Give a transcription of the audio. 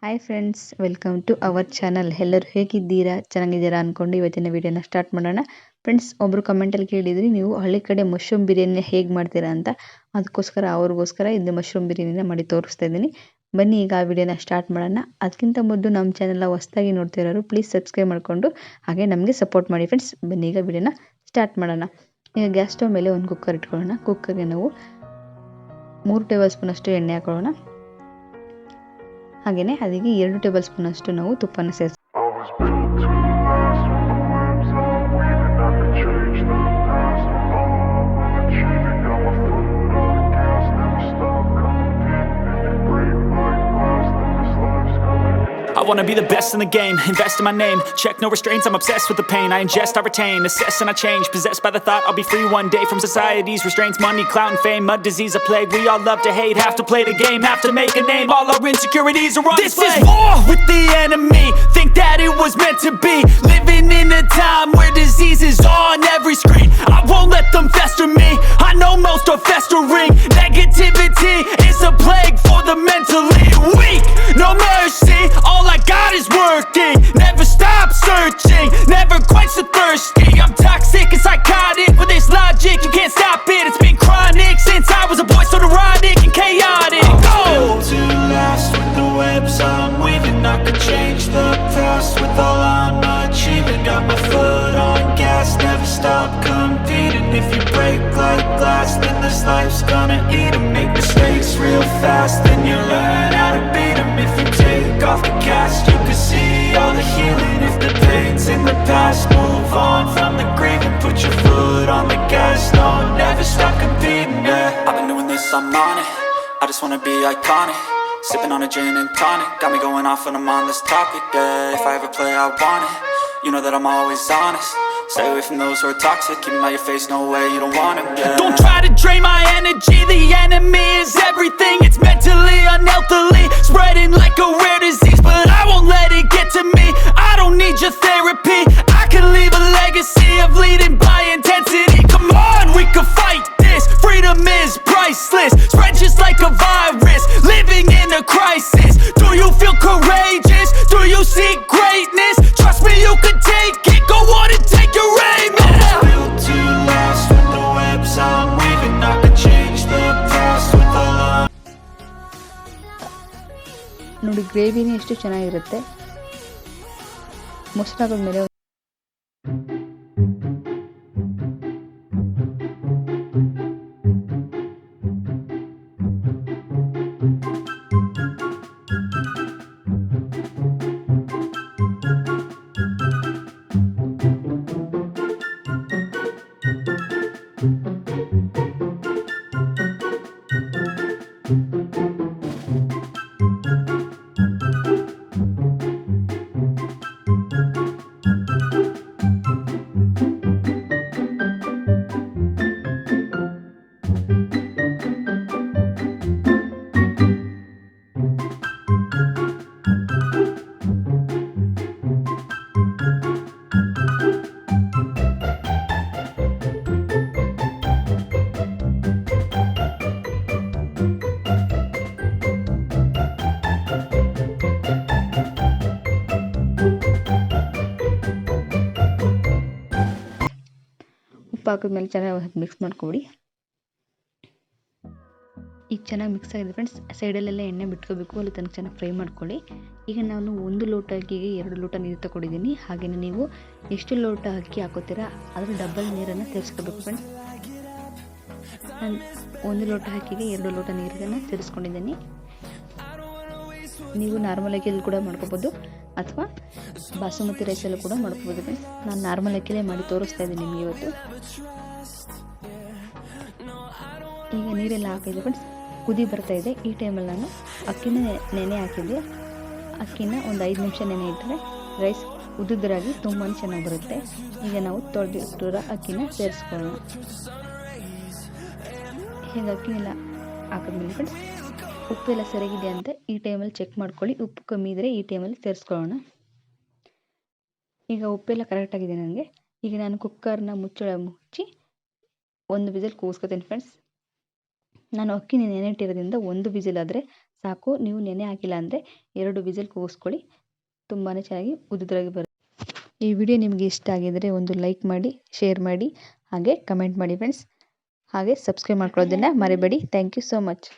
Hi friends, welcome to our channel. ಎಲ್ಲರೂ ಹೇಗಿದ್ದೀರಾ? ಚೆನ್ನಾಗಿದ್ದೀರಾ ಅಂದ್ಕೊಂಡು ಇವತ್ತಿನ ವಿಡಿಯೋನ ಸ್ಟಾರ್ಟ್ ಮಾಡೋಣ. ಫ್ರೆಂಡ್ಸ್, ಒಬ್ಬರು ಕಮೆಂಟಲ್ಲಿ ಕೇಳಿದ್ರಿ, ನೀವು ಹಳ್ಳಿ ಕಡೆ ಮಶ್ರೂಮ್ ಬಿರಿಯಾನಿ ಹೇಗೆ ಮಾಡ್ತೀರಾ ಅಂತ. ಅದಕ್ಕೋಸ್ಕರ ಅವ್ರಿಗೋಸ್ಕರ ಇದು ಮಶ್ರೂಮ್ ಬಿರಿಯಾನಿನ ಮಾಡಿ ತೋರಿಸ್ತಾ ಇದ್ದೀನಿ. ಬನ್ನಿ ಈಗ ಆ ವಿಡಿಯೋನ ಸ್ಟಾರ್ಟ್ ಮಾಡೋಣ. ಅದಕ್ಕಿಂತ ಮೊದಲು ನಮ್ಮ ಚಾನಲ್ನ ಹೊಸದಾಗಿ ನೋಡ್ತಿರೋರು ಪ್ಲೀಸ್ ಸಬ್ಸ್ಕ್ರೈಬ್ ಮಾಡಿಕೊಂಡು ಹಾಗೆ ನಮಗೆ ಸಪೋರ್ಟ್ ಮಾಡಿ ಫ್ರೆಂಡ್ಸ್. ಬನ್ನಿ ಈಗ ವಿಡಿಯೋನ ಸ್ಟಾರ್ಟ್ ಮಾಡೋಣ. ಈಗ ಗ್ಯಾಸ್ ಸ್ಟವ್ ಮೇಲೆ ಒಂದು ಕುಕ್ಕರ್ ಇಟ್ಕೊಳ್ಳೋಣ. ಕುಕ್ಕರ್ಗೆ ನಾವು 3 ಟೇಬಲ್ ಸ್ಪೂನ್ ಅಷ್ಟು ಎಣ್ಣೆ ಹಾಕೊಳ್ಳೋಣ. ಹಾಗೆಯೇ ಅದಕ್ಕೆ 2 ಟೇಬಲ್ ಸ್ಪೂನ್ ಅಷ್ಟು ನಾವು ತುಪ್ಪನ ಸೇರಿಸಿ I wanna be the best in the game, invest in my name. Check no restraints, I'm obsessed with the pain. I ingest, I retain, assess and I change. Possessed by the thought I'll be free one day from society's restraints. Money, clout and fame, a disease, a plague. We all love to hate, have to play the game, have to make a name. All our insecurities are on display. This is war with the enemy, think that it was meant to be. Living in a time where disease is on every screen. I won't let them fester me, I know most are festering. Negativity is a plague for the mentally weak. No mercy, all I got is working. Never stop searching, never quench the thirsty. I'm toxic and psychotic with this logic, you can't stop it. It's been chronic since I was a boy, so neurotic and chaotic. I'm built to last with the webs I'm weaving. I could change the past with all I'm achieving. Got my foot on gas, never stop competing. If you break like glass, then this life's gonna eat 'em. Make mistakes real fast, then you learn how to beat 'em. If you take off the cast, you can see all the healing. If the pain's in the past, move on from the grave and put your foot on the gas. No, never stop competing, yeah. I've been doing this, I'm on it. I just wanna be iconic. Sipping on a gin and tonic, got me going off when I'm on this topic, yeah. If I ever play, I want it. You know that I'm always honest. Stay away from those who are toxic. Keep 'em out your face, no way, you don't want it, yeah. Don't try to drain my energy. The enemy is everything. It's mentally, unhealthily, spreading like a rare disease. But I won't let it get to me. I don't need your therapy. I can leave a legacy of leading by intensity. Come on, we can fight this. Freedom is priceless. Spread just like a virus. Living in a crisis. Do you feel courageous? Do you seek greatness? Trust me, you can take it. Go on and take your aim. I was built to last with the webs I'm weaving. I could change the past with all I'm... ನೋಡಿ, ಗ್ರೇವಿನೇ ಎಷ್ಟು ಚೆನ್ನಾಗಿರುತ್ತೆ. ಮೊಸರಾಗೋದ್ಮೇಲೆ ಉಪ್ಪು ಹಾಕಿದ್ಮೇಲೆ ಚೆನ್ನಾಗಿ mix ಮಾಡ್ಕೊಬಿಡಿ. ಈಗ ಚೆನ್ನಾಗಿ mix ಆಗಿದೆ friends. ಸೈಡಲ್ಲೆಲ್ಲ ಎಣ್ಣೆ ಬಿಟ್ಕೋಬೇಕು, ಅಲ್ಲಿ ತನಕ ಚೆನ್ನಾಗಿ ಫ್ರೈ ಮಾಡ್ಕೊಳ್ಳಿ. ಈಗ ನಾನು 1 ಲೋಟ ಅಕ್ಕಿಗೆ 2 ಲೋಟ ನೀರು ತಗೊಂಡಿದ್ದೀನಿ. ಹಾಗೆಯೇ ನೀವು ಎಷ್ಟು ಲೋಟ ಅಕ್ಕಿ ಹಾಕೋತೀರಾ ಅದರ ಡಬಲ್ ನೀರನ್ನು ಸೇರಿಸ್ಕೋಬೇಕು ಫ್ರೆಂಡ್ಸ್. ನಾನು 1 ಲೋಟ ಅಕ್ಕಿಗೆ 2 ಲೋಟ ನೀರನ್ನು ಸೇರಿಸ್ಕೊಂಡಿದ್ದೀನಿ. ನೀವು ನಾರ್ಮಲ್ ಅಕ್ಕಿಯಲ್ಲಿ ಕೂಡ ಮಾಡ್ಕೋಬೋದು ಅಥವಾ ಬಾಸುಮತಿ ರೈಸಲ್ಲೂ ಕೂಡ ಮಾಡ್ಕೋಬೋದು ಫ್ರೆಂಡ್ಸ್. ನಾನು ನಾರ್ಮಲ್ ಅಕ್ಕಿಲೇ ಮಾಡಿ ತೋರಿಸ್ತಾ ಇದ್ದೀನಿ ನಿಮಗೆ ಇವತ್ತು. ಈಗ ನೀರೆಲ್ಲ ಹಾಕಿದೆ ಫ್ರೆಂಡ್ಸ್, ಕುದಿ ಬರ್ತಾ ಇದೆ. ಈ ಟೈಮಲ್ಲಿ ನಾನು ಅಕ್ಕಿನ ನೆನೆ ಹಾಕಿದ್ದೆ. ಅಕ್ಕಿನ ಒಂದು 5 ನಿಮಿಷ ನೆನೆ ಇಟ್ಟರೆ ರೈಸ್ ಉದುರಾಗಿ ತುಂಬಾ ಚೆನ್ನಾಗಿ ಬರುತ್ತೆ. ಈಗ ನಾವು ತೊಳೆದಿಟ್ಟಿರೋ ಅಕ್ಕಿನ ಸೇರಿಸ್ಕೊಳ್ಳೋಣ. ಹೀಗೆ ಅಕ್ಕಿನೆಲ್ಲ ಹಾಕಿದ್ಮೇಲೆ ಫ್ರೆಂಡ್ಸ್, ಉಪ್ಪೆಲ್ಲ ಸರಿಯಾಗಿದೆ ಅಂತ ಈ ಟೈಮಲ್ಲಿ ಚೆಕ್ ಮಾಡ್ಕೊಳ್ಳಿ. ಉಪ್ಪು ಕಮ್ಮಿ ಇದ್ದರೆ ಈ ಟೈಮಲ್ಲಿ ಸೇರಿಸ್ಕೊಳ್ಳೋಣ. ಈಗ ಉಪ್ಪೆಲ್ಲ ಕರೆಕ್ಟಾಗಿದೆ ನನಗೆ. ಈಗ ನಾನು ಕುಕ್ಕರ್ನ ಮುಚ್ಚಿ 1 ವಿಸಿಲ್ ಕೂಗಿಸ್ಕೊತೀನಿ ಫ್ರೆಂಡ್ಸ್. ನಾನು ಅಕ್ಕಿ ನೆನೆ ಇಟ್ಟಿರೋದ್ರಿಂದ 1 ವಿಸಿಲ್ ಆದರೆ ಸಾಕು. ನೀವು ನೆನೆ ಹಾಕಿಲ್ಲ ಅಂದರೆ 2 ವಿಸಿಲ್ ಕೂಗಿಸ್ಕೊಳ್ಳಿ, ತುಂಬಾ ಚೆನ್ನಾಗಿ ಉದುದ್ರಾಗಿ ಬರುತ್ತೆ. ಈ ವಿಡಿಯೋ ನಿಮಗೆ ಇಷ್ಟ ಆಗಿದರೆ ಒಂದು ಲೈಕ್ ಮಾಡಿ, ಶೇರ್ ಮಾಡಿ, ಹಾಗೆ ಕಮೆಂಟ್ ಮಾಡಿ ಫ್ರೆಂಡ್ಸ್. ಹಾಗೆ ಸಬ್ಸ್ಕ್ರೈಬ್ ಮಾಡ್ಕೊಳ್ಳೋದನ್ನು ಮರಿಬೇಡಿ. Thank you so much.